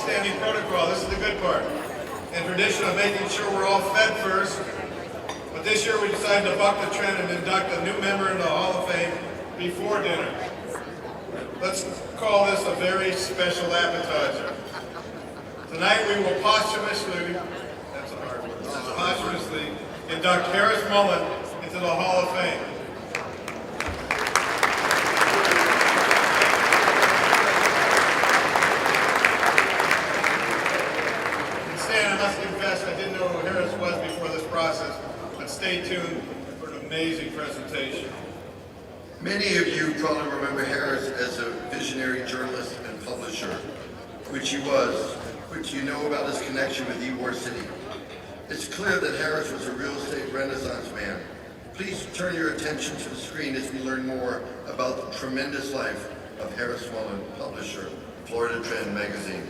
long-standing protocol. This is the good part. In tradition of making sure we're all fed first, but this year we decided to buck the trend and induct a new member into the Hall of Fame before dinner. Let's call this a very special appetizer. Tonight we will posthumously, that's a hard word, posthumously induct Harris Mullen into the Hall of Fame. Stan, I must confess I didn't know who Harris was before this process, but stay tuned for an amazing presentation. Many of you probably remember Harris as a visionary journalist and publisher, which he was, which you know about his connection with Ybor City. It's clear that Harris was a real estate renaissance man. Please turn your attention to the screen as we learn more about the tremendous life of Harris Mullen, publisher, Florida Trend magazine.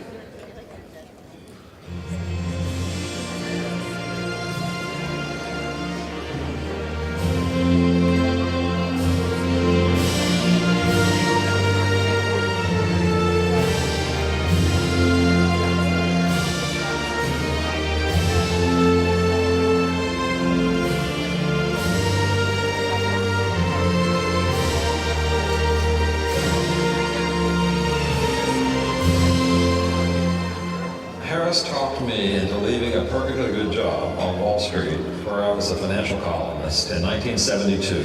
Harris talked me into leaving a perfectly good job on Wall Street, where I was a financial columnist in 1972,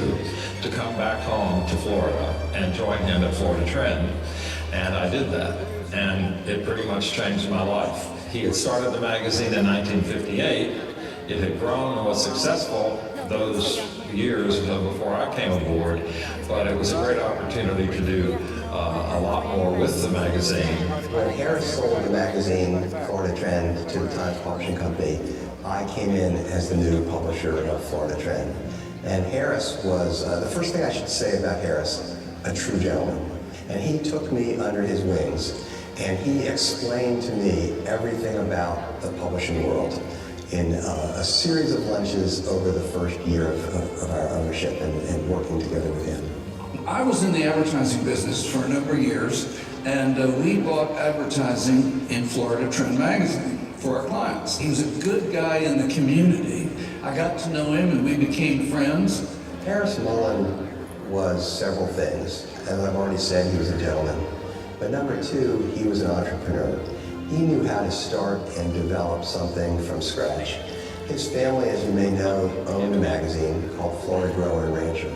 to come back home to Florida and join him at Florida Trend. And I did that, and it pretty much changed my life. He had started the magazine in 1958. It had grown and was successful those years before I came aboard, but it was a great opportunity to do a lot more with the magazine. When Harris sold the magazine, Florida Trend, to the Times Publishing Company, I came in as the new publisher of Florida Trend. And Harris was, the first thing I should say about Harris, a true gentleman. And he took me under his wings, and he explained to me everything about the publishing world in a series of lunches over the first year of our ownership and working together with him. I was in the advertising business for a number of years, and we bought advertising in Florida Trend magazine for our clients. He was a good guy in the community. I got to know him and we became friends. Harris Mullen was several things. As I've already said, he was a gentleman. But number two, he was an entrepreneur. He knew how to start and develop something from scratch. His family, as you may know, owned a magazine called Florida Grower and Rancher.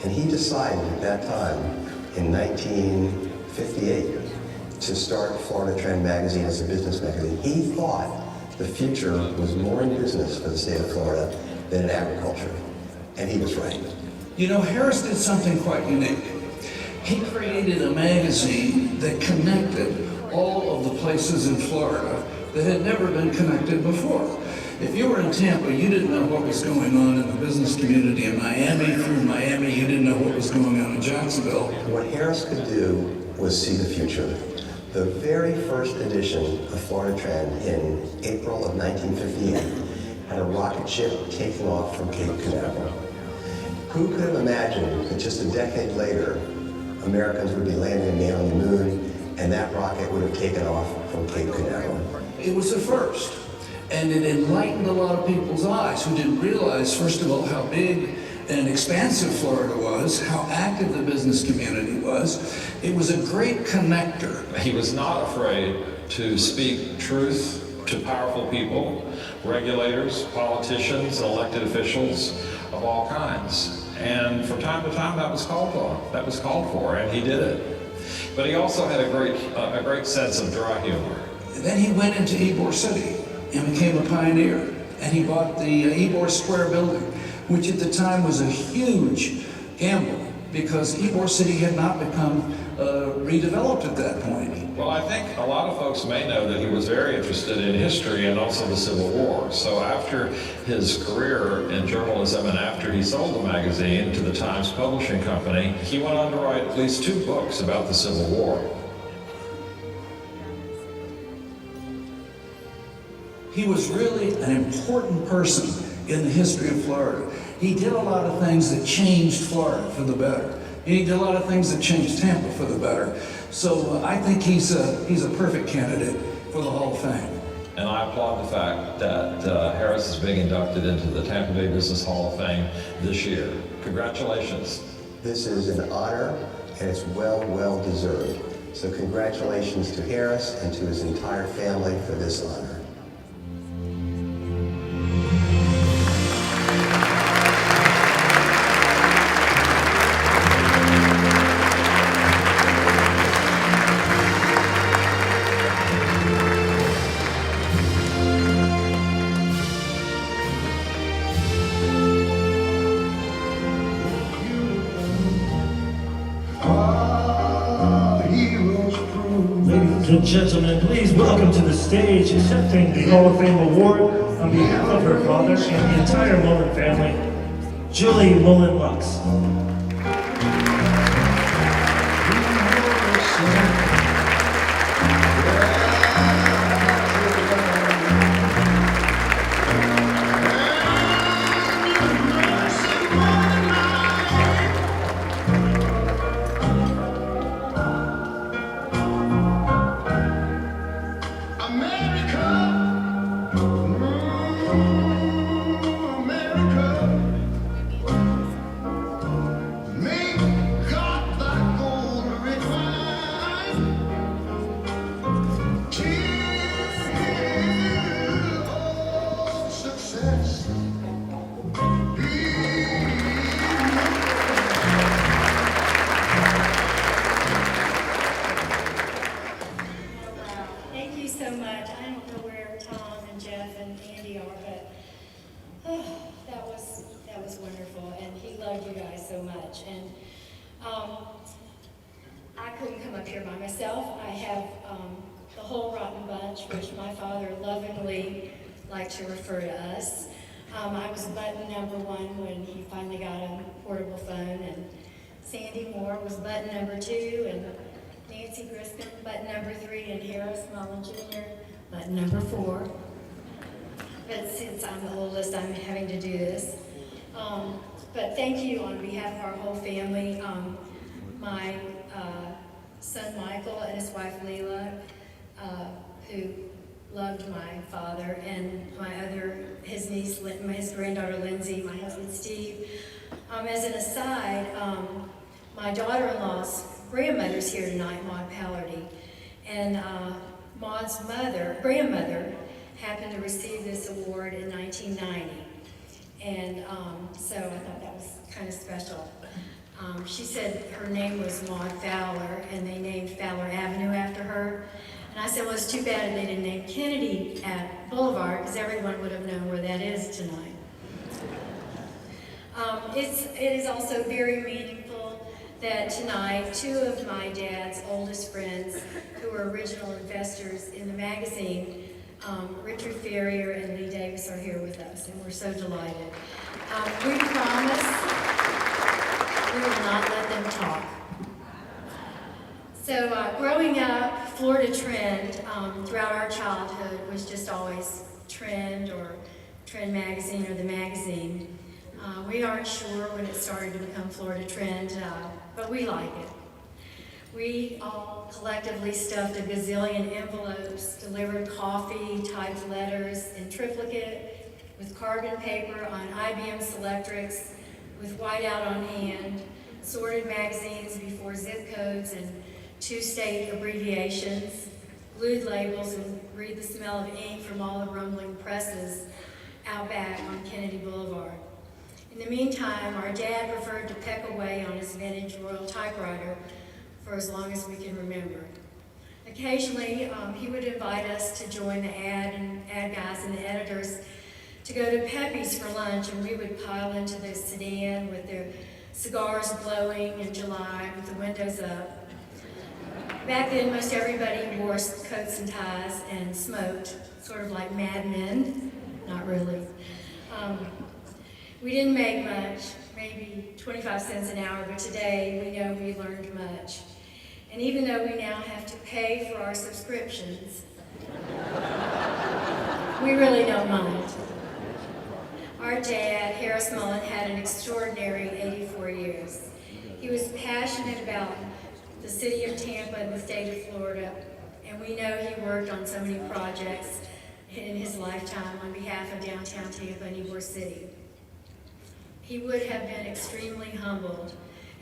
And he decided at that time, in 1958, to start Florida Trend magazine as a business magazine. He thought the future was more in business for the state of Florida than in agriculture. And he was right. You know, Harris did something quite unique. He created a magazine that connected all of the places in Florida that had never been connected before. If you were in Tampa, you didn't know what was going on in the business community in Miami. Through Miami, you didn't know what was going on in Jacksonville. What Harris could do was see the future. The very first edition of Florida Trend in April of 1958 had a rocket ship taking off from Cape Canaveral. Who could have imagined that just a decade later, Americans would be landing a man on the moon, and that rocket would have taken off from Cape Canaveral? It was a first. And it enlightened a lot of people's eyes who didn't realize, first of all, how big and expansive Florida was, how active the business community was. It was a great connector. He was not afraid to speak truth to powerful people, regulators, politicians, elected officials of all kinds. And from time to time that was called for, and he did it. But he also had a great sense of dry humor. And then he went into Ybor City and became a pioneer. And he bought the Ybor Square building, which at the time was a huge gamble because Ybor City had not become redeveloped at that point. Well, I think a lot of folks may know that he was very interested in history and also the Civil War. So after his career in journalism and after he sold the magazine to the Times Publishing Company, he went on to write at least 2 books about the Civil War. He was really an important person in the history of Florida. He did a lot of things that changed Florida for the better. And he did a lot of things that changed Tampa for the better. So I think he's a perfect candidate for the Hall of Fame. And I applaud the fact that Harris is being inducted into the Tampa Bay Business Hall of Fame this year. Congratulations. This is an honor, and it's well deserved. So congratulations to Harris and to his entire family for this honor. Ladies and gentlemen, please welcome to the stage, accepting the Hall of Fame award on behalf of her father and the entire Mullen family, Julie Mullen Lux. Thank you so much. I don't know where Tom and Jeff and Andy are, but that was wonderful, and he loved you guys so much. And I couldn't come up here by myself. I have the whole rotten bunch, which my father lovingly liked to refer to us. I was button number 1 when he finally got a portable phone, and Sandy Moore was button number 2, and Nancy Griscom, button number 3, and Harris Mullen Jr., button number 4. But since I'm the oldest, I'm having to do this. But thank you on behalf of our whole family. My son Michael and his wife Leela, who loved my father, and his niece, his granddaughter Lindsay, my husband Steve. As an aside, my daughter-in-law's grandmother's here tonight, Maud Pallardy, and Maud's grandmother, happened to receive this award in 1990, and so I thought that was kind of special. She said her name was Maud Fowler, and they named Fowler Avenue after her, and I said, well, it's too bad they didn't name Kennedy at Boulevard, because everyone would have known where that is tonight. It is also very meaningful that tonight, 2 of my dad's oldest friends, who were original investors in the magazine, Richard Ferrier and Lee Davis, are here with us, and we're so delighted. We promise we will not let them talk. So growing up, Florida Trend, throughout our childhood, was just always Trend or Trend Magazine or the magazine. We aren't sure when it started to become Florida Trend, but we like it. We all collectively stuffed a gazillion envelopes, delivered coffee, typed letters in triplicate, with carbon paper on IBM Selectrics, with whiteout on hand, sorted magazines before zip codes and 2 state abbreviations, glued labels, and breathed the smell of ink from all the rumbling presses out back on Kennedy Boulevard. In the meantime, our dad preferred to peck away on his vintage Royal typewriter for as long as we can remember. Occasionally, he would invite us to join the ad guys and the editors to go to Pepe's for lunch, and we would pile into the sedan with their cigars glowing in July with the windows up. Back then, most everybody wore coats and ties and smoked, sort of like Mad Men. Not really. We didn't make much, maybe 25 cents an hour, but today we know we learned much. And even though we now have to pay for our subscriptions, we really don't mind. Our dad, Harris Mullen, had an extraordinary 84 years. He was passionate about the city of Tampa and the state of Florida, and we know he worked on so many projects in his lifetime on behalf of downtown Tampa and Ybor City. He would have been extremely humbled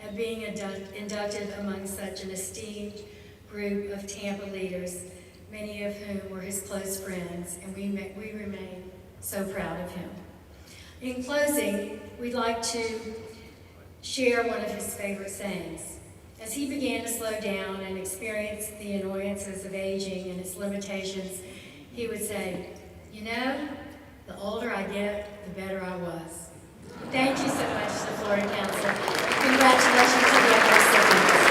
at being inducted among such an esteemed group of Tampa leaders, many of whom were his close friends, and we remain so proud of him. In closing, we'd like to share one of his favorite sayings. As he began to slow down and experience the annoyances of aging and its limitations, he would say, "You know, the older I get, the better I was." Thank you so much to the Florida Council. Congratulations to the other recipients.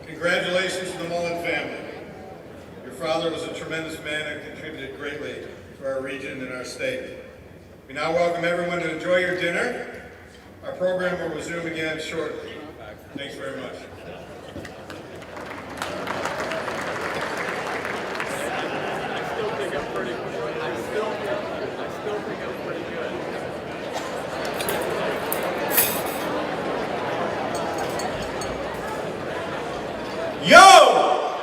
Congratulations to the Mullen family. Your father was a tremendous man and contributed greatly to our region and our state. We now welcome everyone to enjoy your dinner. Our program will resume again shortly. Thanks very much. Yo!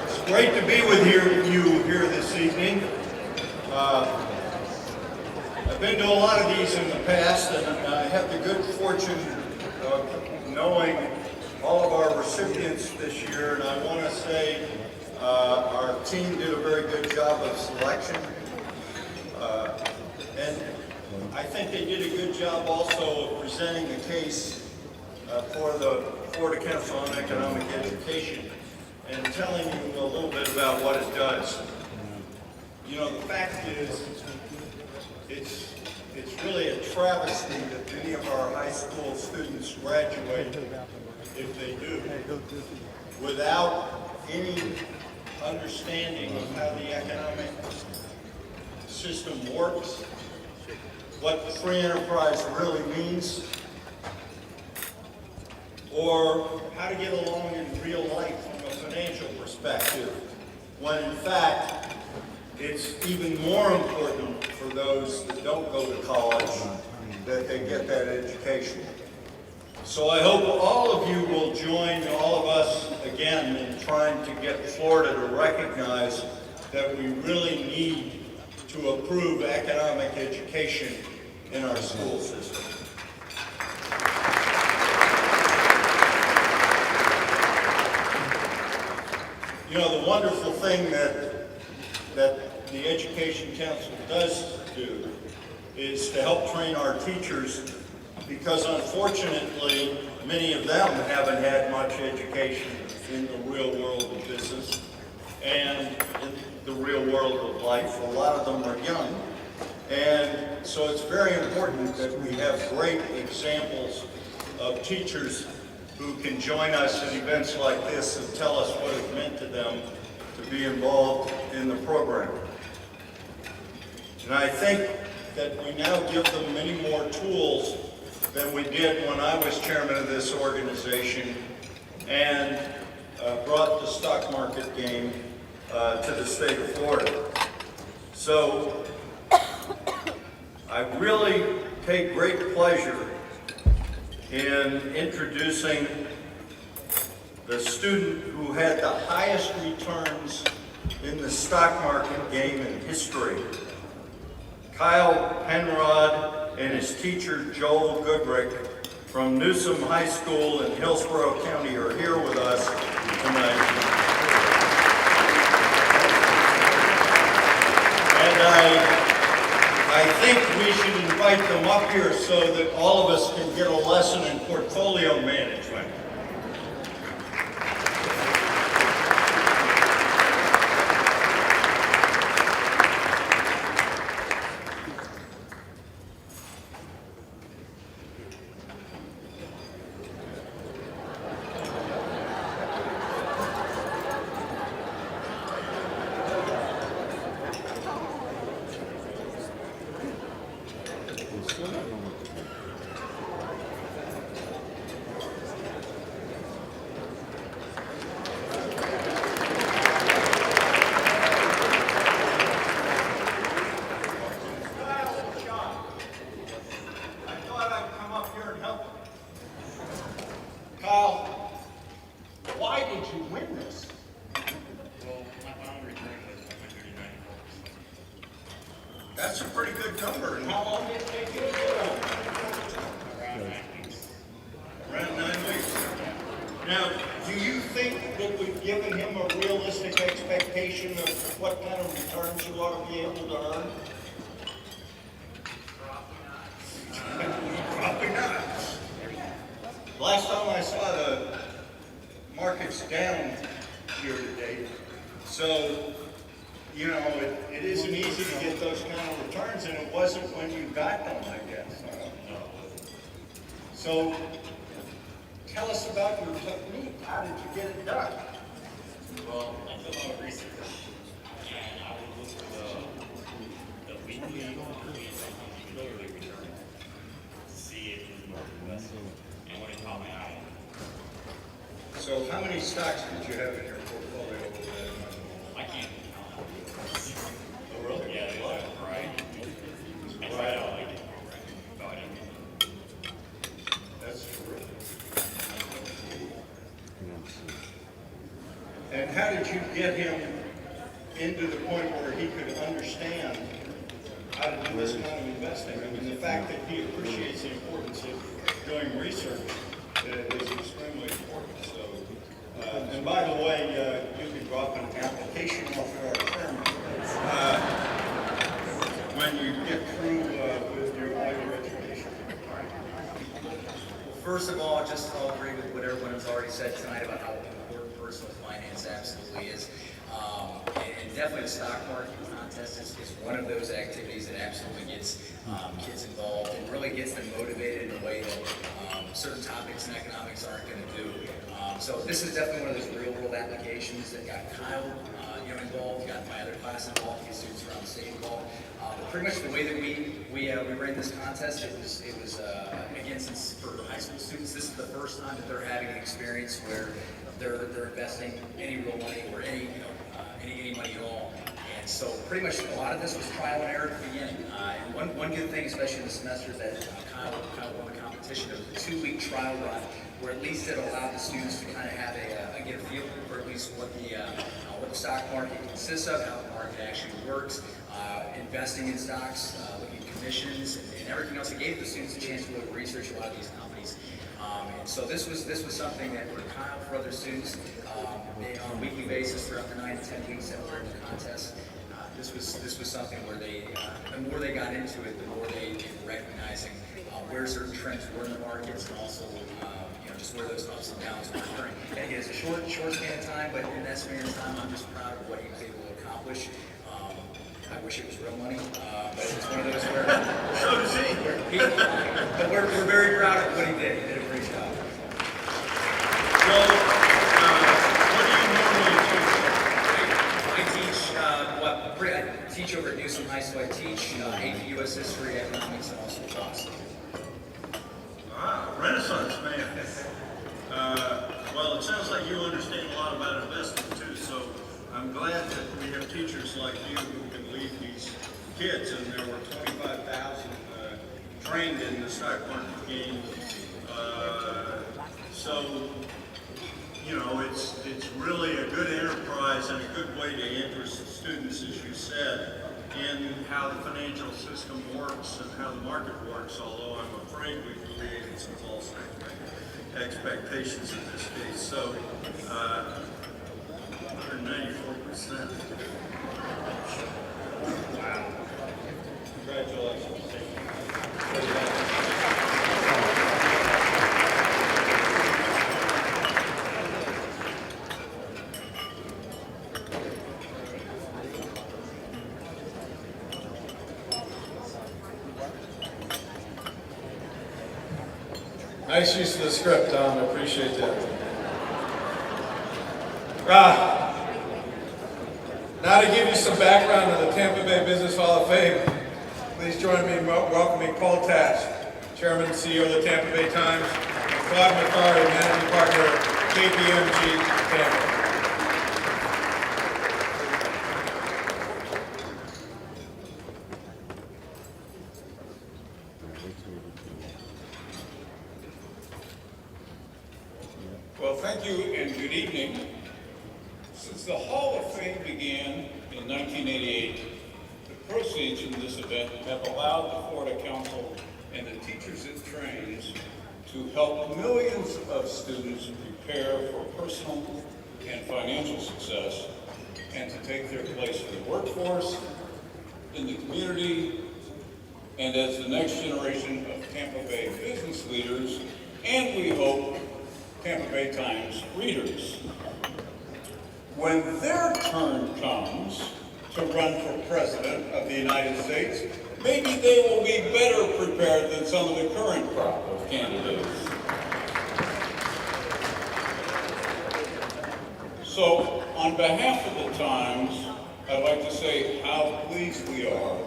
It's great to be with you here this evening. I've been to a lot of these in the past, and I have the good fortune of knowing all of our recipients this year, and I want to say our team did a very good job of selection. And I think they did a good job also of presenting the case for the Florida Council on Economic Education and telling you a little bit about what it does. You know, the fact is, it's really a travesty that many of our high school students graduate, if they do, without any understanding of how the economic system works, what free enterprise really means, or how to get along in real life from a financial perspective, when in fact, it's even more important for those that don't go to college that they get that education. So I hope all of you will join all of us again in trying to get Florida to recognize that we really need to improve economic education in our school system. You know, the wonderful thing that the Education Council does do is to help train our teachers, because unfortunately, many of them haven't had much education in the real world of business and in the real world of life. A lot of them are young. And so it's very important that we have great examples of teachers who can join us at events like this and tell us what it meant to them to be involved in the program. And I think that we now give them many more tools than we did when I was chairman of this organization and brought the stock market game to the state of Florida. So I really take great pleasure in introducing the student who had the highest returns in the stock market game in history. Kyle Penrod and his teacher Joel Goodrick from Newsom High School in Hillsborough County are here with us tonight. And I think we should invite them up here so that all of us can get a lesson in portfolio management. That's a pretty good number. And how long did it take you to do it? Around 9 weeks. Now, do you think that we've given him a realistic expectation of what kind of returns you ought to be able to earn? Probably not. Last time I saw the market's down year to date. So, you know, it isn't easy to get those kind of returns, and it wasn't when you got them, I guess. So, tell us about your technique. How did you get it done? Well, I did a lot of research, and I would look for the weekly and sometimes quarterly return to see if it was more invested and what it caught my eye. So, how many stocks did you have in your portfolio over that month? I can't count. Oh, really? Yeah, they look right. I tried out like it program. That's terrific. And how did you get him into the point where he could understand how to do this kind of investing? I mean, the fact that he appreciates the importance of doing research is extremely important. So, and by the way, you can drop an application off at our chairman when you get through with your higher education. Well, first of all, just I'll agree with what everyone has already said tonight about how important personal finance absolutely is. And definitely the stock market contest is one of those activities that absolutely gets kids involved and really gets them motivated in a way that certain topics in economics aren't going to do. So this is definitely one of those real-world applications that got Kyle involved, got my other class involved, get students around the state involved. Pretty much the way that we ran this contest, it was again, since for high school students, this is the first time that they're having an experience where they're investing any real money or any money at all. And so pretty much a lot of this was trial and error at the beginning. And one good thing, especially in the semester, that Kyle won the competition. It was a 2-week trial run where at least it allowed the students to kind of have get a feel for at least what the stock market consists of, how the market actually works, investing in stocks, looking at commissions, and everything else. It gave the students a chance to really research a lot of these companies. And so this was something that for Kyle, for other students, on a weekly basis throughout the 9 to 10 weeks that we're in the contest. This was something where the more they got into it, the more they were recognizing where certain trends were in the markets, and also just where those ups and downs were occurring. And again, it's a short span of time, but in that span of time, I'm just proud of what he was able to accomplish. I wish it was real money, but it's one of those where So does he. But we're very proud of what he did. He did a great job. Well, what do you normally teach? I teach over at Newsom High School. I teach AP U.S. History, Economics, and also philosophy. Ah, Renaissance man. Well, it sounds like you understand a lot about investing too, so I'm glad that we have teachers like you who can lead these kids, and there were 25,000 trained in the stock market game. So, it's really a good enterprise and a good way to interest students, as you said, in how the financial system works and how the market works, although I'm afraid we've created some false expectations in this case. So, 194%. Wow. Congratulations. Nice use of the script, Tom. I appreciate that. Now to give you some background on the Tampa Bay Business Hall of Fame, please join me in welcoming Paul Tash, Chairman and CEO of the Tampa Bay Times, and Claude McCarty, Managing Partner at KPMG Tampa. Well, thank you and good evening. Since the Hall of Fame began in 1988, the proceeds from this event have allowed the Florida Council and the teachers it trains to help millions of students prepare for personal and financial success and to take their place in the workforce, in the community, and as the next generation of Tampa Bay business leaders, and we hope Tampa Bay Times readers. When their turn comes to run for President of the United States, maybe they will be better prepared than some of the current crop of candidates. So, on behalf of the Times, I'd like to say how pleased we are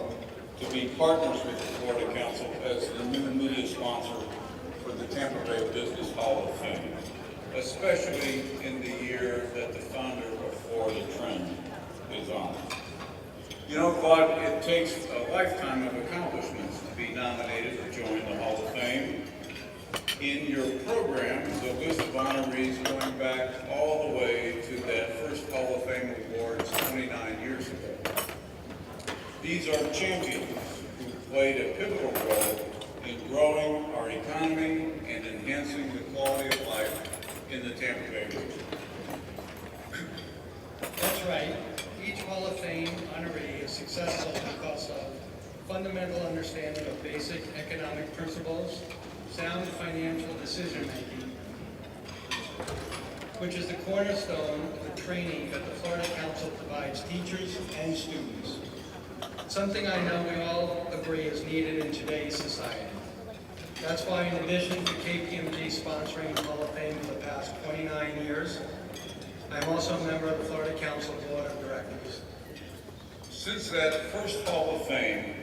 to be partners with the Florida Council as the new media sponsor for the Tampa Bay Business Hall of Fame, especially in the year that the founder of Florida Trend is on. You know, Claude, it takes a lifetime of accomplishments to be nominated or join the Hall of Fame. In your program is a list of honorees going back all the way to that first Hall of Fame awards 29 years ago. These are champions who played a pivotal role in growing our economy and enhancing the quality of life in the Tampa Bay region. That's right. Each Hall of Fame honoree is successful because of fundamental understanding of basic economic principles, sound financial decision-making, which is the cornerstone of the training that the Florida Council provides teachers and students. Something I know we all agree is needed in today's society. That's why, in addition to KPMG sponsoring the Hall of Fame for the past 29 years, I'm also a member of the Florida Council Board of Directors. Since that first Hall of Fame,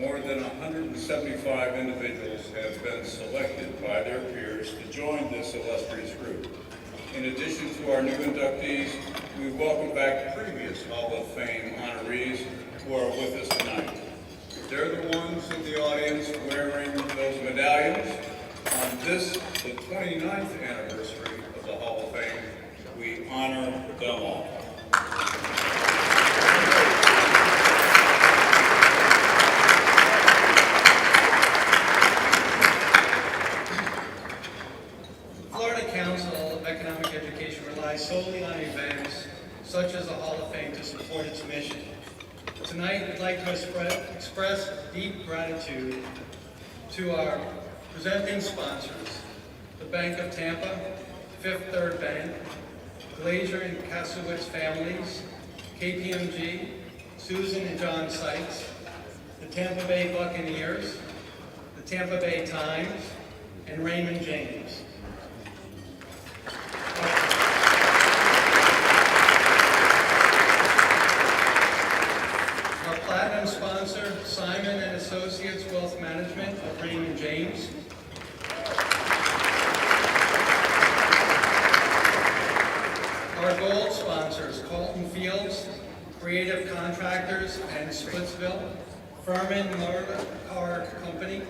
more than 175 individuals have been selected by their peers to join this illustrious group. In addition to our new inductees, we welcome back previous Hall of Fame honorees who are with us tonight. They're the ones in the audience wearing those medallions. On this, the 29th anniversary of the Hall of Fame, we honor them all. Florida Council of Economic Education relies solely on events such as the Hall of Fame to support its mission. Tonight, we'd like to express deep gratitude to our presenting sponsors, the Bank of Tampa, Fifth Third Bank, Glazier and Kasowitz families, KPMG, Susan and John Sykes, the Tampa Bay Buccaneers, the Tampa Bay Times, and Raymond James. Our platinum sponsor, Simon and Associates Wealth Management of Raymond James. Our gold sponsors, Colton Fields, Creative Contractors, and Splitsville, Furman Motor Car Company,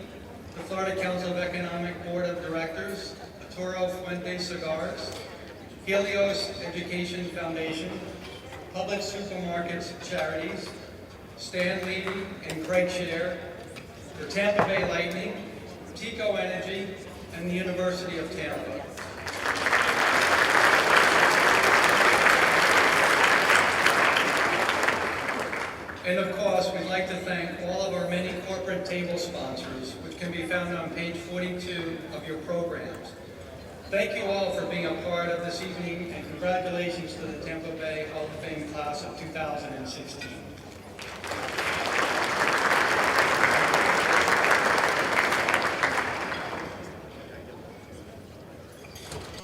the Florida Council of Economic Board of Directors, Toro Fuente Cigars, Helios Education Foundation, Public Supermarkets Charities, Stan Levy and Craig Scher, the Tampa Bay Lightning, Tico Energy, and the University of Tampa. And of course, we'd like to thank all of our many corporate table sponsors, which can be found on page 42 of your programs. Thank you all for being a part of this evening, and congratulations to the Tampa Bay Hall of Fame class of 2016.